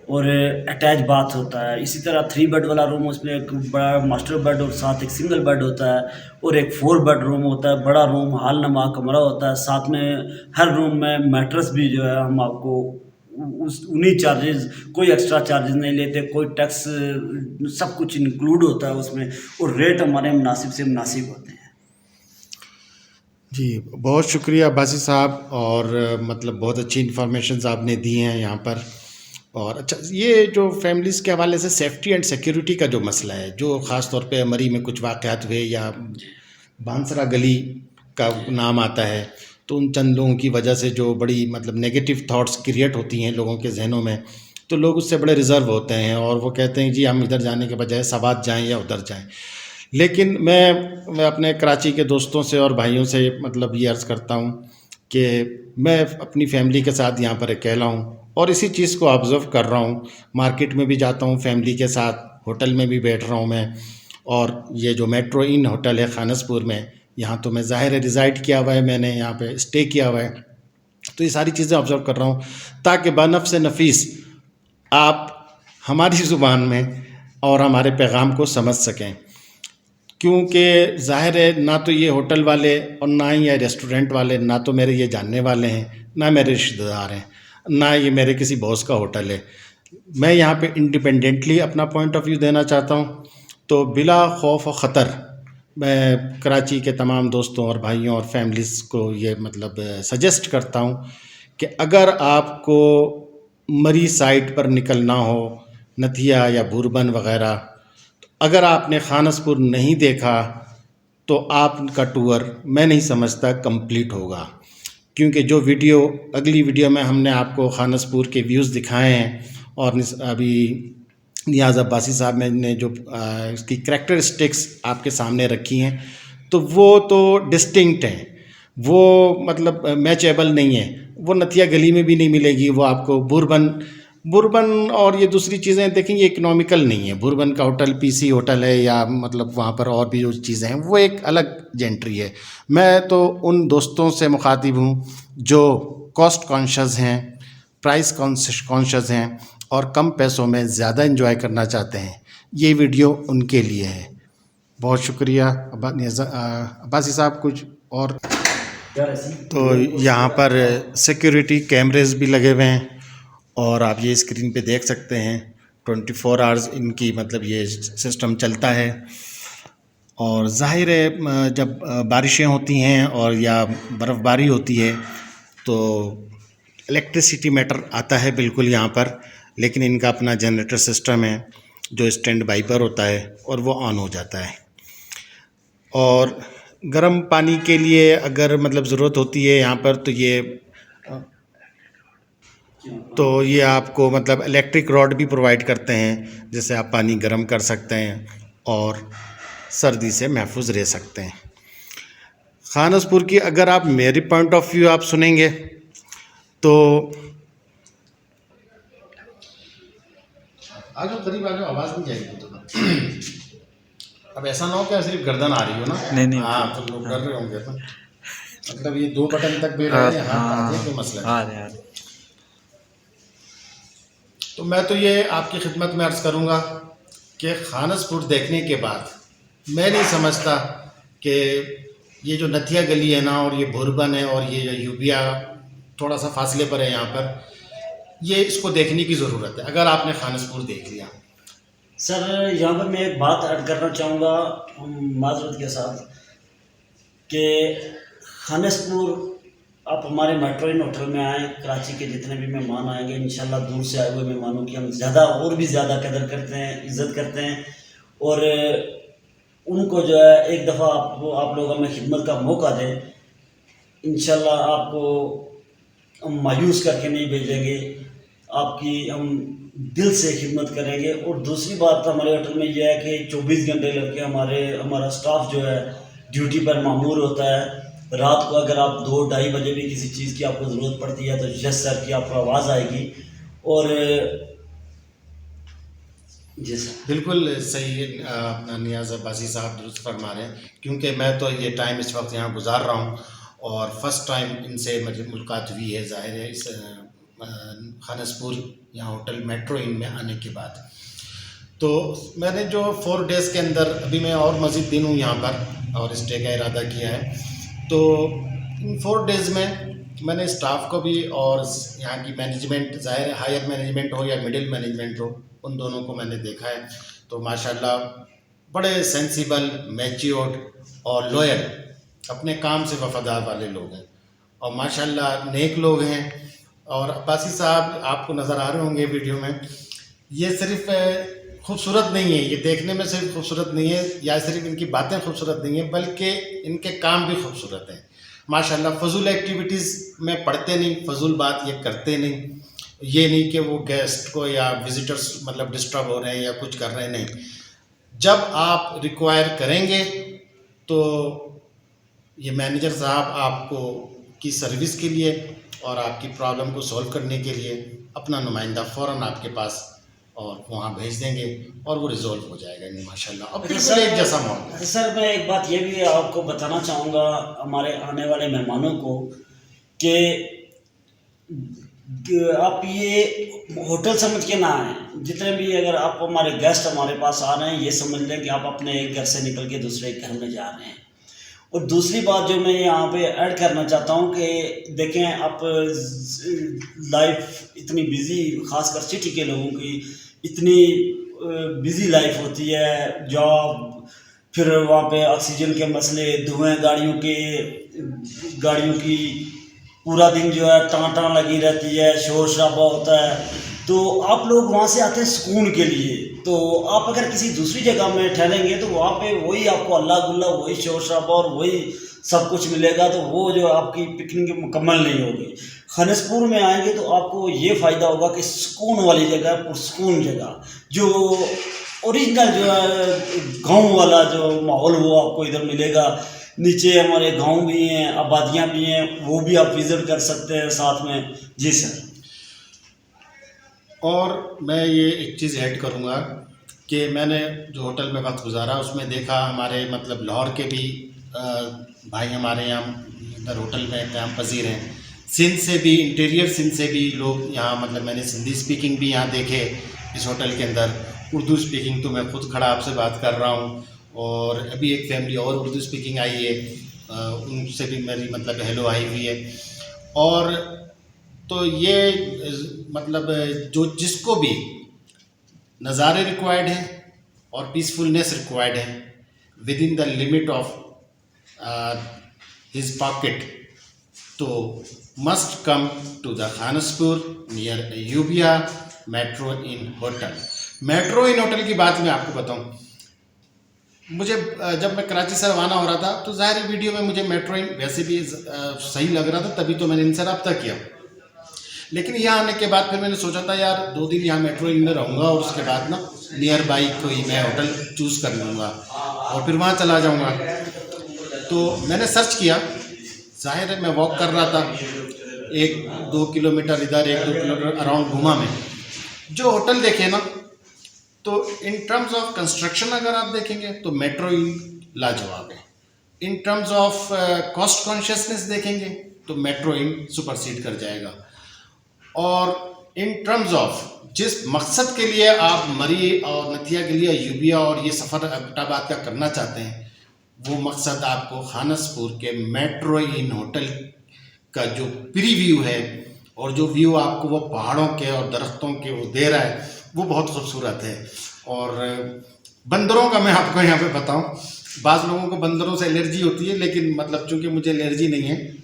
और अटैच बाथ होता है। इसी तरह 3 बेड वाला रूम, उसमें एक बड़ा मास्टर बेड और साथ एक सिंगल बेड होता है और एक 4 बेड रूम होता है, बड़ा रूम हॉल नुमा कमरा होता है। साथ में हर रूम में मैट्रेस भी जो है हम आपको उन्हीं चार्जेस, कोई एक्स्ट्रा चार्जेस नहीं लेते, कोई टैक्स, सब कुछ इंक्लूड होता है उसमें और रेट हमारे मुनासिब से मुनासिब होते हैं।
जी बहुत शुक्रिया अब्बासी साहब, और मतलब बहुत अच्छी इन्फॉर्मेशन आपने दी हैं यहाँ पर। और अच्छा ये जो फैमिलीज़ के हवाले से सेफ्टी एंड सिक्योरिटी का जो मसला है, जो ख़ास तौर पे मरी में कुछ वाक़यात हुए या बांसरा गली का नाम आता है, तो उन चंद लोगों की वजह से जो बड़ी मतलब नेगेटिव थॉट्स क्रिएट होती हैं लोगों के जहनों में, तो लोग उससे बड़े रिज़र्व होते हैं और वो कहते हैं जी हम इधर जाने के बजाय सवात जाएं या उधर जाएं। लेकिन मैं अपने कराची के दोस्तों से और भाइयों से मतलब ये अर्ज़ करता हूँ कि मैं अपनी फैमिली के साथ यहाँ पर अकेला हूँ और इसी चीज़ को ऑब्ज़र्व कर रहा हूँ। मार्केट में भी जाता हूँ फैमिली के साथ, होटल में भी बैठ रहा हूँ मैं, और ये जो मेट्रो इन होटल है खानसपुर में, यहाँ तो मैं ज़ाहिर है रिज़ाइड किया हुआ है, मैंने यहाँ पे स्टे किया हुआ है। तो ये सारी चीज़ें ऑब्ज़र्व कर रहा हूँ ताकि बनफ़्स नफ़ीस आप हमारी ज़ुबान में और हमारे पैगाम को समझ सकें, क्योंकि ज़ाहिर है ना तो ये होटल वाले और ना ही ये रेस्टोरेंट वाले, ना तो मेरे ये जानने वाले हैं, ना मेरे रिश्तेदार हैं, ना ये मेरे किसी बॉस का होटल है। मैं यहाँ पे इंडिपेंडेंटली अपना पॉइंट ऑफ व्यू देना चाहता हूँ। तो बिला खौफ और ख़तर मैं कराची के तमाम दोस्तों और भाइयों और फैमिलीज़ को ये मतलब सजेस्ट करता हूँ कि अगर आपको मरी साइड पर निकलना हो, नथिया या बुरबन वग़ैरह, अगर आपने खानसपुर नहीं देखा तो आपका टूर मैं नहीं समझता कंप्लीट होगा, क्योंकि जो वीडियो अगली वीडियो में हमने आपको खानसपुर के व्यूज़ दिखाए हैं और अभी नियाज़ अब्बासी साहब ने जो इसकी करैक्टरिस्टिक्स आपके सामने रखी हैं, तो वो तो डिस्टिंक्ट हैं, वो मतलब मैचेबल नहीं है, वो नथिया गली में भी नहीं मिलेगी। वो आपको बुरबन और ये दूसरी चीज़ें देखेंगे इकोनॉमिकल नहीं है। बुरबन का होटल पीसी होटल है या मतलब वहाँ पर और भी जो चीज़ें हैं वो एक अलग जेंट्री है। मैं तो उन दोस्तों से मुखातिब हूँ जो कॉस्ट कॉन्शियस हैं, प्राइस कॉन्शियस हैं और कम पैसों में ज़्यादा एंजॉय करना चाहते हैं। ये वीडियो उनके लिए है। बहुत शुक्रिया अब्बासी साहब। कुछ और तो यहाँ पर सिक्योरिटी कैमरेज़ भी लगे हुए हैं और आप ये स्क्रीन पे देख सकते हैं 24 आवर्स इनकी मतलब ये सिस्टम चलता है। और ज़ाहिर है जब बारिशें होती हैं और या बर्फ़बारी होती है तो इलेक्ट्रिसिटी मैटर आता है बिल्कुल यहाँ पर, लेकिन इनका अपना जनरेटर सिस्टम है जो स्टैंड बाई पर होता है और वो ऑन हो जाता है। और गर्म पानी के लिए अगर मतलब ज़रूरत होती है यहाँ पर तो ये आपको मतलब इलेक्ट्रिक रॉड भी प्रोवाइड करते हैं, जिससे आप पानी गर्म कर सकते हैं और सर्दी से महफूज रह सकते हैं। खानसपुर की अगर आप मेरी पॉइंट ऑफ व्यू आप सुनेंगे तो आ जाओ करीब आ जाओ, आवाज़ नहीं जाएगी तो अब ऐसा ना हो कि सिर्फ गर्दन आ रही हो ना। नहीं हाँ तो लोग कर रहे होंगे ना, मतलब ये 2 बटन तक भी रहे हैं, हाथ आगे कोई मसला नहीं। तो मैं तो ये आपकी खिदमत में अर्ज़ करूँगा कि खानसपुर देखने के बाद मैं नहीं समझता कि ये जो नथिया गली है ना और ये बुरबन है और ये यूबिया थोड़ा सा फासले पर है यहाँ पर, ये इसको देखने की ज़रूरत है अगर आपने खानसपुर देख लिया।
सर यहाँ पर मैं एक बात ऐड करना चाहूँगा माजरत के साथ कि खानसपुर आप हमारे मेट्रो इन होटल में आएँ, कराची के जितने भी मेहमान आएंगे इंशाल्लाह दूर से आए हुए मेहमानों की हम ज़्यादा और भी ज़्यादा कदर करते हैं, इज़्ज़त करते हैं और उनको जो है एक दफ़ा आप लोग हमें खिदमत का मौका दें, इंशाल्लाह आपको हम मायूस करके नहीं भेजेंगे, आपकी हम दिल से खिदमत करेंगे। और दूसरी बात हमारे होटल में यह है कि 24 घंटे लड़के हमारा स्टाफ जो है ड्यूटी पर मामूर होता है। रात को अगर आप 2-2:30 बजे भी किसी चीज़ की आपको ज़रूरत पड़ती है तो यस सर की आपको आवाज़ आएगी। और जी सर बिल्कुल
सही है नियाज़ अब्बासी साहब दुरुस्त फरमा रहे हैं, क्योंकि मैं तो ये टाइम इस वक्त यहाँ गुजार रहा हूँ और फर्स्ट टाइम इनसे मुझे मुलाकात हुई है ज़ाहिर है इस खानसपुर यहाँ होटल मेट्रो इन में आने के बाद। तो मैंने जो 4 डेज़ के अंदर अभी मैं और मज़ीद दिन हूँ यहाँ पर और स्टे का इरादा किया है, तो इन 4 डेज़ में मैंने स्टाफ को भी और यहाँ की मैनेजमेंट, ज़ाहिर हायर मैनेजमेंट हो या मिडिल मैनेजमेंट हो, उन दोनों को मैंने देखा है। तो माशाल्लाह बड़े सेंसिबल, मैच्योर्ड और लॉयल, अपने काम से वफादार वाले लोग हैं और माशाल्लाह नेक लोग हैं। और अब्बासी साहब आपको नज़र आ रहे होंगे वीडियो में, ये सिर्फ खूबसूरत नहीं है, ये देखने में सिर्फ खूबसूरत नहीं है या सिर्फ इनकी बातें खूबसूरत नहीं है, बल्कि इनके काम भी खूबसूरत हैं। माशाल्लाह फजूल एक्टिविटीज़ में पढ़ते नहीं, फजूल बात ये करते नहीं, ये नहीं कि वो गेस्ट को या विजिटर्स मतलब डिस्टर्ब हो रहे हैं या कुछ कर रहे हैं, नहीं। जब आप रिक्वायर करेंगे तो ये मैनेजर साहब आपको की सर्विस के लिए और आपकी प्रॉब्लम को सॉल्व करने के लिए अपना नुमाइंदा फ़ौरन आपके पास और वहाँ भेज देंगे और वो रिजॉल्व हो जाएगा माशाल्लाह। अब बिल्कुल एक जैसा माहौल।
सर मैं एक बात ये भी आपको बताना चाहूँगा हमारे आने वाले मेहमानों को कि आप ये होटल समझ के ना आए। जितने भी अगर आप हमारे गेस्ट हमारे पास आ रहे हैं ये समझ लें कि आप अपने एक घर से निकल के दूसरे घर में जा रहे हैं। और दूसरी बात जो मैं यहाँ पे ऐड करना चाहता हूँ कि देखें आप लाइफ इतनी बिज़ी, ख़ासकर सिटी के लोगों की इतनी बिज़ी लाइफ होती है, जॉब, फिर वहाँ पे ऑक्सीजन के मसले, धुएं गाड़ियों की पूरा दिन जो है टाँ लगी रहती है, शोर शराबा होता है। तो आप लोग वहाँ से आते हैं सुकून के लिए, तो आप अगर किसी दूसरी जगह में ठहरेंगे तो वहाँ पे वही आपको अल्लाह गुल्ला, वही शोर शराबा और वही सब कुछ मिलेगा, तो वो जो आपकी पिकनिक मुकम्मल नहीं होगी। खानसपुर में आएंगे तो आपको ये फ़ायदा होगा कि सुकून वाली जगह, पुरसुकून जगह, जो ओरिजिनल जो है गाँव वाला जो माहौल वो आपको इधर मिलेगा। नीचे हमारे गांव भी हैं, आबादियां भी हैं, वो भी आप विज़िट कर सकते हैं साथ में। जी सर।
और मैं ये एक चीज़ ऐड करूँगा कि मैंने जो होटल में वक्त गुजारा उसमें देखा हमारे मतलब लाहौर के भी भाई हमारे यहाँ इधर होटल में क़याम पज़ीर हैं, सिंध से भी, इंटीरियर सिंध से भी लोग यहाँ मतलब मैंने सिंधी स्पीकिंग भी यहाँ देखे इस होटल के अंदर, उर्दू स्पीकिंग तो मैं खुद खड़ा आपसे बात कर रहा हूँ। और अभी एक फैमिली और उर्दू स्पीकिंग आई है, उनसे भी मेरी मतलब हेलो आई हुई है। और तो ये मतलब जो जिसको भी नज़ारे रिक्वायर्ड हैं और पीसफुलनेस रिक्वायर्ड है within the limit of his pocket, तो must come to the Khanaspur near Ayubia Metro Inn hotel. Metro Inn hotel की बात मैं आपको बताऊं, मुझे जब मैं कराची से रवाना हो रहा था तो ज़ाहिर वीडियो में मुझे मेट्रो इन वैसे भी सही लग रहा था, तभी तो मैंने इनसे रब्ता किया। लेकिन यहाँ आने के बाद फिर मैंने सोचा था यार 2 दिन यहाँ मेट्रो इन में रहूँगा और उसके बाद ना नियर बाई कोई मैं होटल चूज़ कर लूँगा और फिर वहाँ चला जाऊँगा। तो मैंने सर्च किया, ज़ाहिर है मैं वॉक कर रहा था, 1-2 किलोमीटर इधर 1-2 किलोमीटर अराउंड घूमा मैं। जो होटल देखे ना तो इन टर्म्स ऑफ कंस्ट्रक्शन अगर आप देखेंगे तो मेट्रो इन लाजवाब है। इन टर्म्स ऑफ कॉस्ट कॉन्शियसनेस देखेंगे तो मेट्रो इन सुपरसीड कर जाएगा। और इन टर्म्स ऑफ जिस मकसद के लिए आप मरी और नथिया के लिए यूबिया और ये सफ़र एबटाबाद का करना चाहते हैं, वो मकसद आपको खानसपुर के मेट्रो इन होटल का जो प्री व्यू है और जो व्यू आपको वो पहाड़ों के और दरख्तों के वो दे रहा है वो बहुत खूबसूरत है। और बंदरों का मैं आपको यहाँ पे बताऊँ, बाज़ लोगों को बंदरों से एलर्जी होती है, लेकिन मतलब चूँकि मुझे एलर्जी नहीं है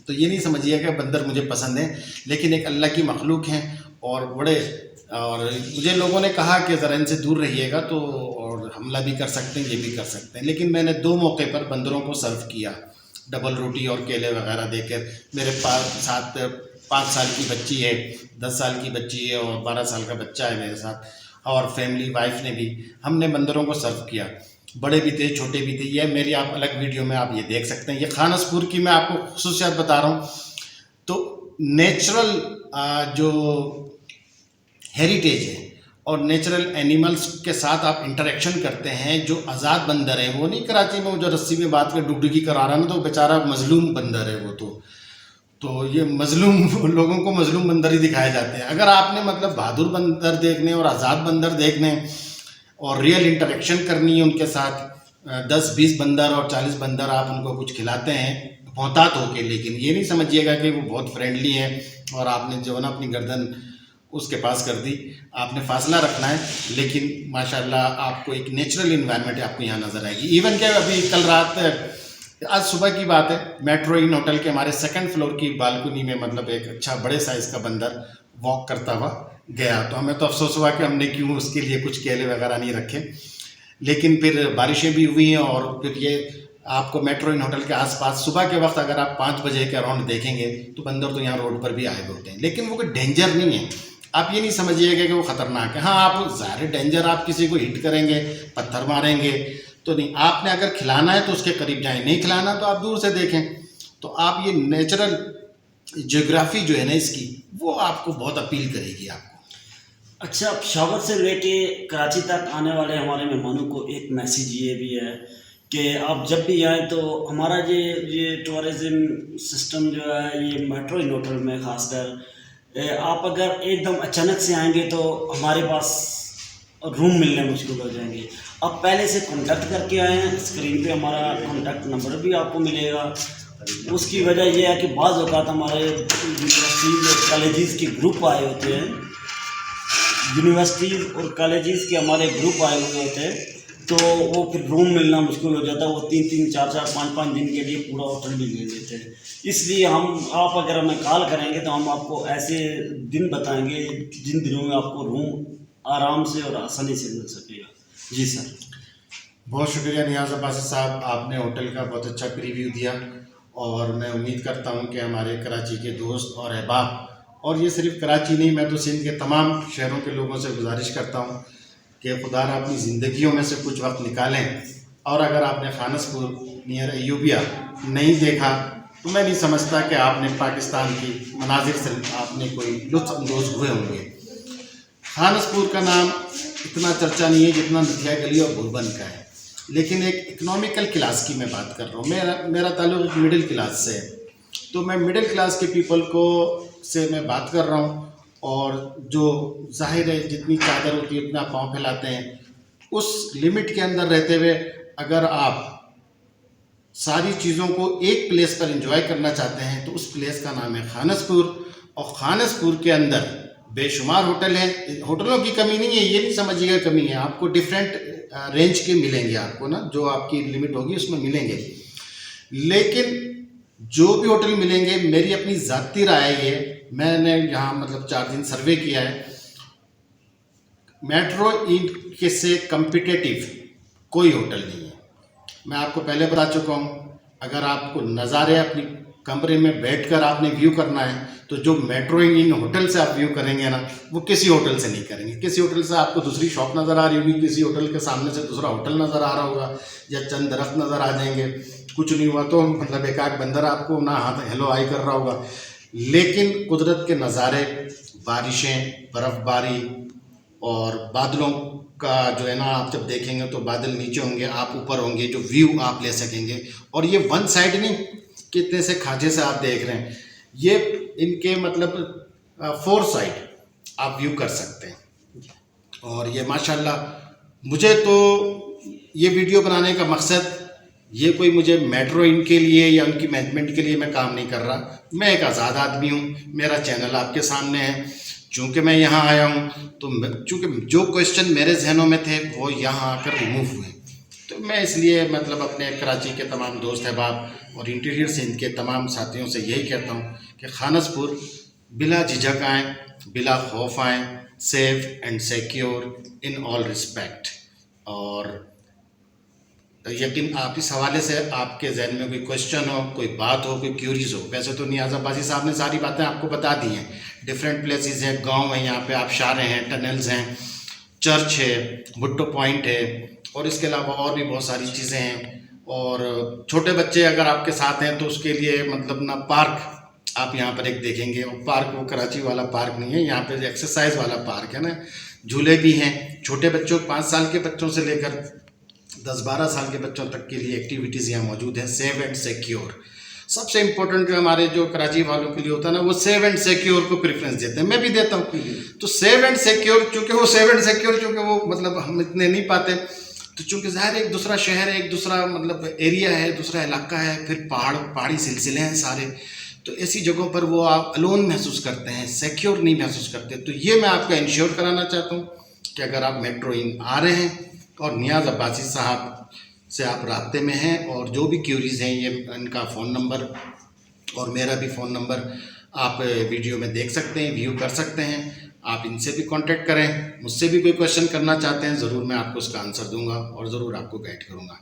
तो ये नहीं समझिएगा बंदर मुझे पसंद है, लेकिन एक अल्लाह की मखलूक हैं और बड़े, और मुझे लोगों ने कहा कि ज़रा इनसे दूर रहिएगा तो और हमला भी कर सकते हैं, ये भी कर सकते हैं। लेकिन मैंने 2 मौके पर बंदरों को सर्व किया, डबल रोटी और केले वगैरह देकर। मेरे साथ 5 साल की बच्ची है, 10 साल की बच्ची है और 12 साल का बच्चा है मेरे साथ, और फैमिली वाइफ ने भी, हमने बंदरों को सर्व किया। बड़े भी थे, छोटे भी थे। ये मेरी आप अलग वीडियो में आप ये देख सकते हैं। ये खानसपुर की मैं आपको खुसूसियत बता रहा हूँ। तो नेचुरल जो हेरिटेज है और नेचुरल एनिमल्स के साथ आप इंटरेक्शन करते हैं। जो आज़ाद बंदर है वो नहीं कराची में वो जो रस्सी में बात कर डुगडुगी करा रहा है ना, तो बेचारा मजलूम बंदर है वो। तो ये मजलूम लोगों को मजलूम बंदर ही दिखाए जाते हैं। अगर आपने मतलब बहादुर बंदर देखने और आज़ाद बंदर देखने और रियल इंटरेक्शन करनी है उनके साथ, 10-20 बंदर और 40 बंदर आप उनको कुछ खिलाते हैं मोहतात होके, लेकिन ये नहीं समझिएगा कि वो बहुत फ्रेंडली है और आपने जो है ना अपनी गर्दन उसके पास कर दी। आपने फासला रखना है, लेकिन माशाल्लाह आपको एक नेचुरल इन्वायरमेंट आपको यहाँ नज़र आएगी। इवन क्या अभी कल रात, आज सुबह की बात है, मेट्रो इन होटल के हमारे 2nd फ्लोर की बालकनी में मतलब एक अच्छा बड़े साइज़ का बंदर वॉक करता हुआ गया। तो हमें तो अफसोस हुआ कि हमने क्यों उसके लिए कुछ केले वगैरह नहीं रखे। लेकिन फिर बारिशें भी हुई हैं और फिर ये आपको मेट्रो इन होटल के आसपास सुबह के वक्त अगर आप 5 बजे के अराउंड देखेंगे तो बंदर तो यहाँ रोड पर भी आए हुए होते हैं, लेकिन वो कोई डेंजर नहीं है। आप ये नहीं समझिएगा कि वो खतरनाक है। हाँ, आप ज़ाहिर डेंजर, आप किसी को हिट करेंगे, पत्थर मारेंगे तो नहीं। आपने अगर खिलाना है तो उसके करीब जाए, नहीं खिलाना तो आप दूर से देखें। तो आप ये नेचुरल जियोग्राफी जो है ना इसकी, वो आपको बहुत अपील करेगी आपको।
अच्छा, पेशावर से लेके कराची तक आने वाले हमारे मेहमानों को एक मैसेज ये भी है कि आप जब भी आएँ तो हमारा ये टूरिज़्म सिस्टम जो है ये मेट्रो इन होटल में ख़ासकर आप अगर एकदम अचानक से आएंगे तो हमारे पास रूम मिलने मुश्किल हो जाएंगे। आप पहले से कांटेक्ट करके आए हैं, स्क्रीन पे हमारा कांटेक्ट नंबर भी आपको मिलेगा। उसकी वजह यह है कि बाज़ औक़ात हमारे यूनिवर्सिटीज़ और कॉलेजेस के ग्रुप आए होते हैं, यूनिवर्सिटीज़ और कॉलेजेस के हमारे ग्रुप आए हुए होते हैं, तो वो फिर रूम मिलना मुश्किल हो जाता है। वो 3-3, 4-4, 5-5 दिन के लिए पूरा होटल भी ले लेते हैं। इसलिए आप अगर हमें कॉल करेंगे तो हम आपको ऐसे दिन बताएंगे जिन दिनों में आपको रूम आराम से और आसानी से मिल सकेगा। जी सर,
बहुत शुक्रिया नियाज़ अब्बासी साहब, आपने होटल का बहुत अच्छा प्रीव्यू दिया और मैं उम्मीद करता हूं कि हमारे कराची के दोस्त और अहबाब, और ये सिर्फ कराची नहीं, मैं तो सिंध के तमाम शहरों के लोगों से गुजारिश करता हूं कि खुदा अपनी ज़िंदगियों में से कुछ वक्त निकालें। और अगर आपने खानसपुर नियर अयूबिया नहीं देखा तो मैं नहीं समझता कि आपने पाकिस्तान की मनाजिर से आपने कोई लुत्फ़ अंदोज़ हुए होंगे। खानसपुर का नाम इतना चर्चा नहीं है जितना नथिया गली और बुरबन का है, लेकिन एक इकनॉमिकल क्लास की मैं बात कर रहा हूँ। मेरा ताल्लुक मिडिल क्लास से है, तो मैं मिडिल क्लास के पीपल को से मैं बात कर रहा हूँ। और जो जाहिर है जितनी चादर होती है उतना पाँव फैलाते हैं, उस लिमिट के अंदर रहते हुए अगर आप सारी चीज़ों को एक प्लेस पर एंजॉय करना चाहते हैं तो उस प्लेस का नाम है खानसपुर। और खानसपुर के अंदर बेशुमार होटल हैं, होटलों की कमी नहीं है, ये नहीं समझिएगा कमी है। आपको डिफरेंट रेंज के मिलेंगे, आपको ना जो आपकी लिमिट होगी उसमें मिलेंगे। लेकिन जो भी होटल मिलेंगे, मेरी अपनी ज़ाती राय है, मैंने यहाँ मतलब 4 दिन सर्वे किया है, मेट्रो इन के से कम्पिटिटिव कोई होटल नहीं है। मैं आपको पहले बता चुका हूँ, अगर आपको नज़ारे अपनी कमरे में बैठकर आपने व्यू करना है तो जो मेट्रो इन होटल से आप व्यू करेंगे ना, वो किसी होटल से नहीं करेंगे। किसी होटल से आपको दूसरी शॉप नज़र आ रही होगी, किसी होटल के सामने से दूसरा होटल नज़र आ रहा होगा, या चंद दरख्त नज़र आ जाएंगे, कुछ नहीं हुआ तो मतलब एक आध बंदर आपको ना हाथ हेलो हाई कर रहा होगा। लेकिन कुदरत के नज़ारे, बारिशें, बर्फ़बारी और बादलों का जो है ना, आप जब देखेंगे तो बादल नीचे होंगे, आप ऊपर होंगे, जो व्यू आप ले सकेंगे। और ये वन साइड नहीं, कितने से खांचे से आप देख रहे हैं, ये इनके मतलब 4 साइड आप व्यू कर सकते हैं। और ये माशाल्लाह, मुझे तो ये वीडियो बनाने का मकसद, ये कोई मुझे मेट्रो इन के लिए या उनकी मैनेजमेंट के लिए मैं काम नहीं कर रहा। मैं एक आज़ाद आदमी हूँ, मेरा चैनल आपके सामने है। चूँकि मैं यहाँ आया हूँ तो चूँकि जो क्वेश्चन मेरे जहनों में थे वो यहाँ आकर रिमूव हुए, तो मैं इसलिए मतलब अपने कराची के तमाम दोस्त अहबाब और इंटीरियर सिंध के तमाम साथियों से यही कहता हूँ कि खानसपुर बिला झिझक आएँ, बिला खौफ आएँ, safe and secure in all respect. और यकीन आप इस हवाले से आपके जहन में कोई क्वेश्चन हो, कोई बात हो, कोई क्यूरीज हो। वैसे तो नियाज़ अब्बासी साहब ने सारी बातें आपको बता दी हैं। डिफरेंट प्लेसेस हैं, गांव है, यहाँ पे आबशारें हैं, टनल्स हैं, चर्च है, भुट्टो पॉइंट है, और इसके अलावा और भी बहुत सारी चीज़ें हैं। और छोटे बच्चे अगर आपके साथ हैं तो उसके लिए मतलब ना पार्क आप यहाँ पर एक देखेंगे। और पार्क वो कराची वाला पार्क नहीं है, यहाँ पे एक्सरसाइज वाला पार्क है ना, झूले भी हैं। छोटे बच्चों, 5 साल के बच्चों से लेकर 10-12 साल के बच्चों तक के लिए एक्टिविटीज़ यहाँ मौजूद हैं। सेफ एंड सिक्योर सबसे इम्पोर्टेंट जो हमारे जो कराची वालों के लिए होता है ना, वो सेफ एंड सिक्योर को प्रेफरेंस देते हैं, मैं भी देता हूँ। तो सेफ एंड सिक्योर, चूँकि वो सेफ एंड सिक्योर चूँकि वो मतलब हम इतने नहीं पाते, तो चूँकि ज़ाहिर एक दूसरा शहर है, एक दूसरा मतलब एरिया है, दूसरा इलाका है, फिर पहाड़ी सिलसिले हैं सारे, तो ऐसी जगहों पर वो आप अलोन महसूस करते हैं, सिक्योर नहीं महसूस करते। तो ये मैं आपको इंश्योर कराना चाहता हूँ कि अगर आप मेट्रो इन आ रहे हैं और नियाज़ अब्बासी साहब से आप राब्ते में हैं, और जो भी क्यूरीज हैं, ये इनका फ़ोन नंबर और मेरा भी फ़ोन नंबर आप वीडियो में देख सकते हैं, व्यू कर सकते हैं। आप इनसे भी कांटेक्ट करें। मुझसे भी कोई क्वेश्चन करना चाहते हैं, ज़रूर मैं आपको उसका आंसर दूंगा और ज़रूर आपको गाइड करूंगा।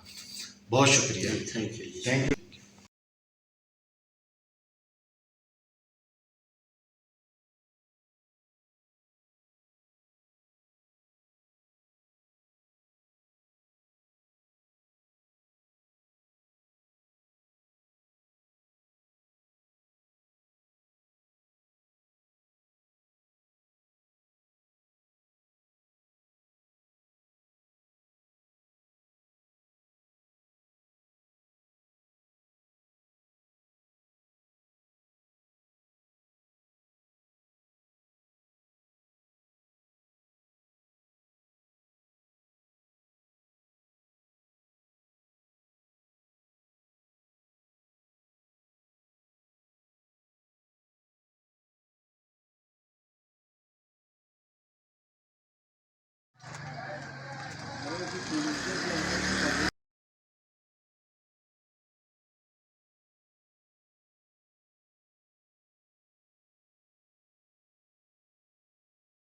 बहुत शुक्रिया।
Thank you.
Thank you.